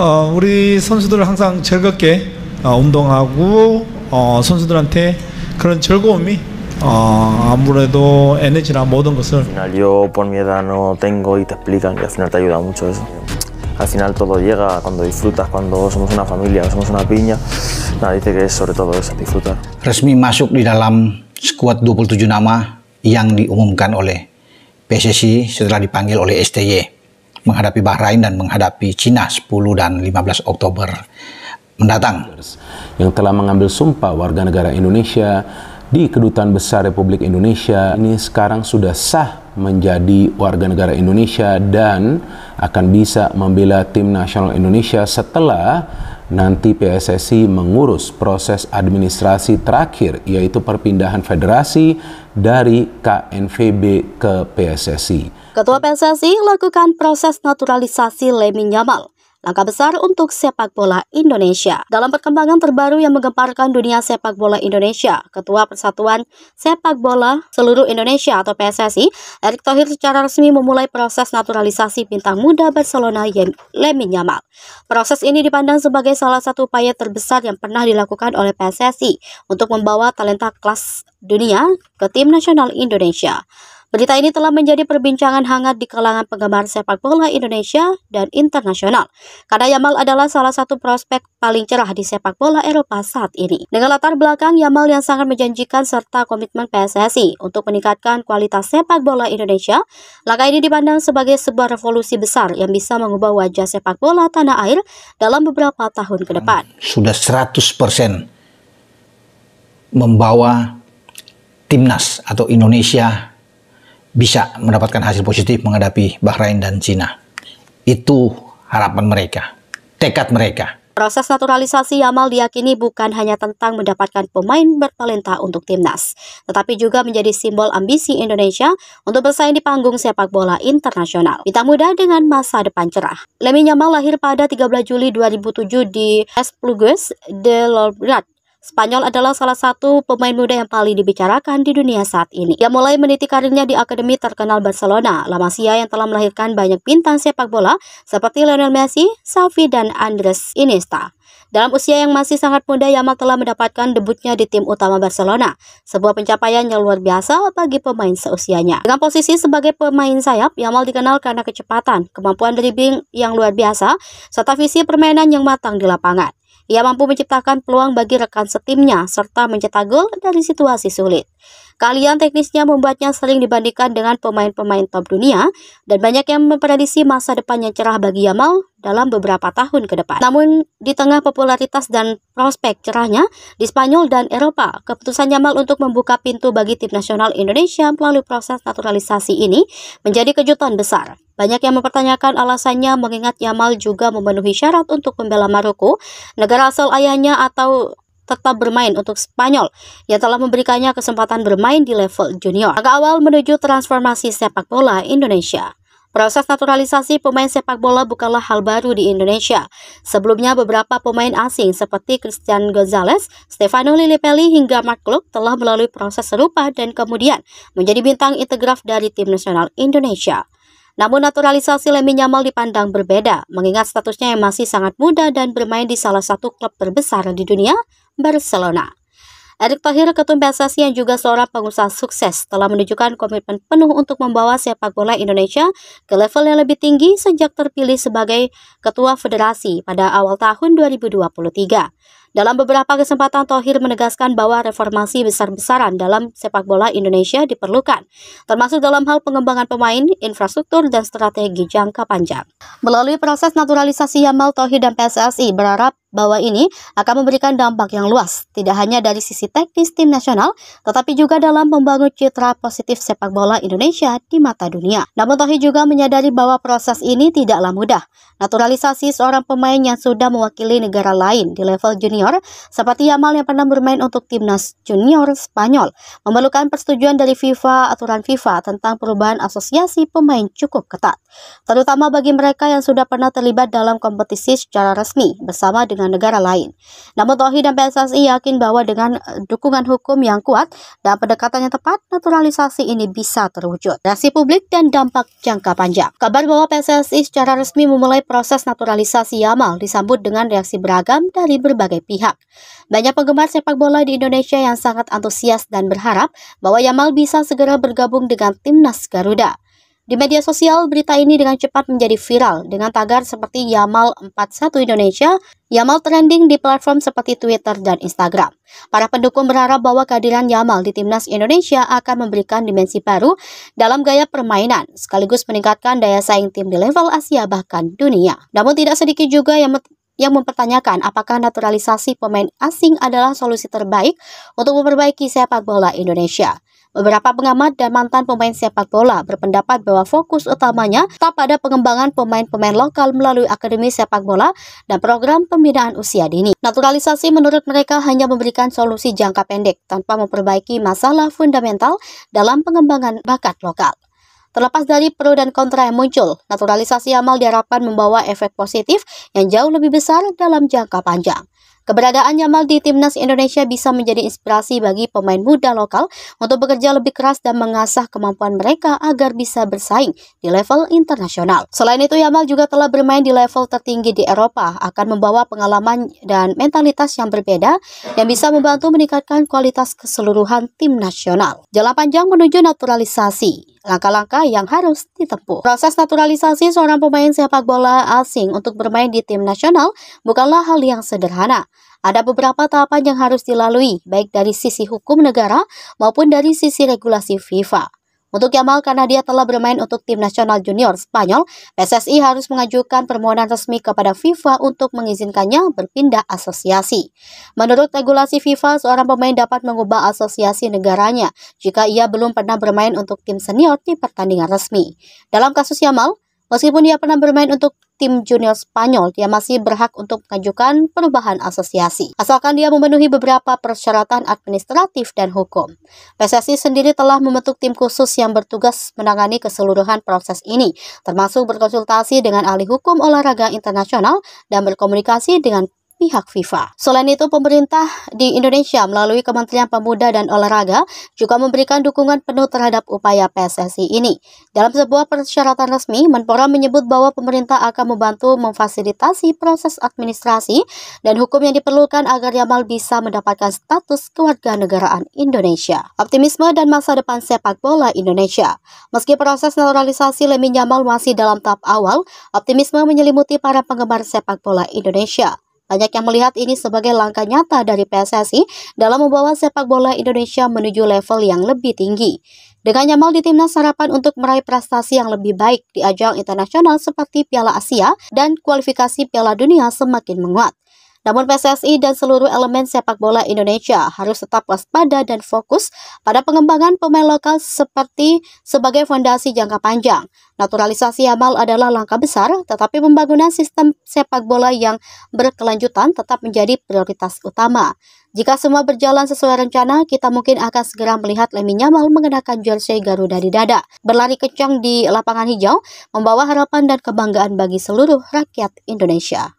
우리 선수들은 항상 즐겁게 운동하고 선수들한테 그런 즐거움이 아무래도 에너지나 모든 것을. Al final yo por mi edad no tengo y te explican que al final te ayuda mucho eso. Al final todo llega cuando disfrutas, cuando somos una familia, somos una piña. Nah, dice que es sobre todo eso, disfrutar. Resmi masuk di dalam skuad 27 nama yang diumumkan oleh PSSI setelah dipanggil oleh STY menghadapi Bahrain dan menghadapi Cina 10 dan 15 Oktober mendatang. Yang telah mengambil sumpah warga negara Indonesia di Kedutaan Besar Republik Indonesia ini sekarang sudah sah menjadi warga negara Indonesia dan akan bisa membela tim nasional Indonesia setelah nanti PSSI mengurus proses administrasi terakhir, yaitu perpindahan federasi dari KNVB ke PSSI. Ketua PSSI lakukan proses naturalisasi Lamine Yamal, langkah besar untuk sepak bola Indonesia. Dalam perkembangan terbaru yang menggemparkan dunia sepak bola Indonesia, Ketua Persatuan Sepak Bola Seluruh Indonesia atau PSSI, Erick Thohir secara resmi memulai proses naturalisasi bintang muda Barcelona Lamine Yamal. Proses ini dipandang sebagai salah satu upaya terbesar yang pernah dilakukan oleh PSSI untuk membawa talenta kelas dunia ke tim nasional Indonesia. Berita ini telah menjadi perbincangan hangat di kalangan penggemar sepak bola Indonesia dan internasional, karena Yamal adalah salah satu prospek paling cerah di sepak bola Eropa saat ini. Dengan latar belakang Yamal yang sangat menjanjikan serta komitmen PSSI untuk meningkatkan kualitas sepak bola Indonesia, langkah ini dipandang sebagai sebuah revolusi besar yang bisa mengubah wajah sepak bola tanah air dalam beberapa tahun ke depan. Sudah 100% membawa timnas atau Indonesia bisa mendapatkan hasil positif menghadapi Bahrain dan Cina. Itu harapan mereka, tekad mereka. Proses naturalisasi Yamal diyakini bukan hanya tentang mendapatkan pemain bertalenta untuk timnas, tetapi juga menjadi simbol ambisi Indonesia untuk bersaing di panggung sepak bola internasional. Bintang muda dengan masa depan cerah. Lamine Yamal lahir pada 13 Juli 2007 di Esplugues de Llobregat, Spanyol. Adalah salah satu pemain muda yang paling dibicarakan di dunia saat ini. Ia mulai meniti karirnya di akademi terkenal Barcelona, La Masia, yang telah melahirkan banyak bintang sepak bola seperti Lionel Messi, Xavi, dan Andres Iniesta. Dalam usia yang masih sangat muda, Yamal telah mendapatkan debutnya di tim utama Barcelona, sebuah pencapaian yang luar biasa bagi pemain seusianya. Dengan posisi sebagai pemain sayap, Yamal dikenal karena kecepatan, kemampuan dribbling yang luar biasa, serta visi permainan yang matang di lapangan. Ia mampu menciptakan peluang bagi rekan setimnya serta mencetak gol dari situasi sulit. Keahlian teknisnya membuatnya sering dibandingkan dengan pemain-pemain top dunia dan banyak yang memprediksi masa depan yang cerah bagi Yamal dalam beberapa tahun ke depan. Namun di tengah popularitas dan prospek cerahnya di Spanyol dan Eropa, keputusan Yamal untuk membuka pintu bagi tim nasional Indonesia melalui proses naturalisasi ini menjadi kejutan besar. Banyak yang mempertanyakan alasannya mengingat Yamal juga memenuhi syarat untuk membela Maroko, negara asal ayahnya, atau tetap bermain untuk Spanyol yang telah memberikannya kesempatan bermain di level junior. Langkah awal menuju transformasi sepak bola Indonesia. Proses naturalisasi pemain sepak bola bukanlah hal baru di Indonesia. Sebelumnya beberapa pemain asing seperti Christian Gonzalez, Stefano Lillipelli, hingga Mark Klok telah melalui proses serupa dan kemudian menjadi bintang integraf dari tim nasional Indonesia. Namun naturalisasi Lamine Yamal dipandang berbeda, mengingat statusnya yang masih sangat muda dan bermain di salah satu klub terbesar di dunia, Barcelona. Erick Thohir, Ketum PSSI yang juga seorang pengusaha sukses, telah menunjukkan komitmen penuh untuk membawa sepak bola Indonesia ke level yang lebih tinggi sejak terpilih sebagai Ketua Federasi pada awal tahun 2023. Dalam beberapa kesempatan, Thohir menegaskan bahwa reformasi besar-besaran dalam sepak bola Indonesia diperlukan, termasuk dalam hal pengembangan pemain, infrastruktur, dan strategi jangka panjang. Melalui proses naturalisasi Yamal, Thohir dan PSSI berharap bahwa ini akan memberikan dampak yang luas, tidak hanya dari sisi teknis tim nasional, tetapi juga dalam membangun citra positif sepak bola Indonesia di mata dunia. Namun Thohir juga menyadari bahwa proses ini tidaklah mudah. Naturalisasi seorang pemain yang sudah mewakili negara lain di level junior senior seperti Yamal yang pernah bermain untuk timnas junior Spanyol memerlukan persetujuan dari FIFA. Aturan FIFA tentang perubahan asosiasi pemain cukup ketat, terutama bagi mereka yang sudah pernah terlibat dalam kompetisi secara resmi bersama dengan negara lain. Namun Tauhid dan PSSI yakin bahwa dengan dukungan hukum yang kuat dan pendekatan yang tepat, naturalisasi ini bisa terwujud. Reaksi publik dan dampak jangka panjang. Kabar bahwa PSSI secara resmi memulai proses naturalisasi Yamal disambut dengan reaksi beragam dari berbagai pihak. Banyak penggemar sepak bola di Indonesia yang sangat antusias dan berharap bahwa Yamal bisa segera bergabung dengan timnas Garuda. Di media sosial, berita ini dengan cepat menjadi viral dengan tagar seperti Yamal 41 Indonesia. Yamal trending di platform seperti Twitter dan Instagram. Para pendukung berharap bahwa kehadiran Yamal di timnas Indonesia akan memberikan dimensi baru dalam gaya permainan, sekaligus meningkatkan daya saing tim di level Asia bahkan dunia. Namun tidak sedikit juga yang mempertanyakan apakah naturalisasi pemain asing adalah solusi terbaik untuk memperbaiki sepak bola Indonesia. Beberapa pengamat dan mantan pemain sepak bola berpendapat bahwa fokus utamanya tetap pada pengembangan pemain-pemain lokal melalui akademi sepak bola dan program pembinaan usia dini. Naturalisasi menurut mereka hanya memberikan solusi jangka pendek tanpa memperbaiki masalah fundamental dalam pengembangan bakat lokal. Terlepas dari pro dan kontra yang muncul, naturalisasi Yamal diharapkan membawa efek positif yang jauh lebih besar dalam jangka panjang. Keberadaan Yamal di timnas Indonesia bisa menjadi inspirasi bagi pemain muda lokal untuk bekerja lebih keras dan mengasah kemampuan mereka agar bisa bersaing di level internasional. Selain itu, Yamal juga telah bermain di level tertinggi di Eropa, akan membawa pengalaman dan mentalitas yang berbeda yang bisa membantu meningkatkan kualitas keseluruhan tim nasional. Jalan panjang menuju naturalisasi. Langkah-langkah yang harus ditempuh. Proses naturalisasi seorang pemain sepak bola asing untuk bermain di tim nasional bukanlah hal yang sederhana. Ada beberapa tahapan yang harus dilalui, baik dari sisi hukum negara maupun dari sisi regulasi FIFA. Untuk Yamal, karena dia telah bermain untuk tim nasional junior Spanyol, PSSI harus mengajukan permohonan resmi kepada FIFA untuk mengizinkannya berpindah asosiasi. Menurut regulasi FIFA, seorang pemain dapat mengubah asosiasi negaranya jika ia belum pernah bermain untuk tim senior di pertandingan resmi. Dalam kasus Yamal, meskipun dia pernah bermain untuk tim junior Spanyol, dia masih berhak untuk mengajukan perubahan asosiasi, asalkan dia memenuhi beberapa persyaratan administratif dan hukum. PSSI sendiri telah membentuk tim khusus yang bertugas menangani keseluruhan proses ini, termasuk berkonsultasi dengan ahli hukum olahraga internasional dan berkomunikasi dengan pihak FIFA. Selain itu, pemerintah di Indonesia melalui Kementerian Pemuda dan Olahraga juga memberikan dukungan penuh terhadap upaya PSSI ini. Dalam sebuah persyaratan resmi, Menpora menyebut bahwa pemerintah akan membantu memfasilitasi proses administrasi dan hukum yang diperlukan agar Yamal bisa mendapatkan status kewarganegaraan Indonesia. Optimisme dan masa depan sepak bola Indonesia. Meski proses naturalisasi Lamine Yamal masih dalam tahap awal, optimisme menyelimuti para penggemar sepak bola Indonesia. Banyak yang melihat ini sebagai langkah nyata dari PSSI dalam membawa sepak bola Indonesia menuju level yang lebih tinggi. Dengan Yamal di timnas, harapan untuk meraih prestasi yang lebih baik di ajang internasional seperti Piala Asia dan kualifikasi Piala Dunia semakin menguat. Namun PSSI dan seluruh elemen sepak bola Indonesia harus tetap waspada dan fokus pada pengembangan pemain lokal sebagai fondasi jangka panjang. Naturalisasi Yamal adalah langkah besar, tetapi pembangunan sistem sepak bola yang berkelanjutan tetap menjadi prioritas utama. Jika semua berjalan sesuai rencana, kita mungkin akan segera melihat Lamine Yamal mengenakan jersey Garuda di dada, berlari kencang di lapangan hijau, membawa harapan dan kebanggaan bagi seluruh rakyat Indonesia.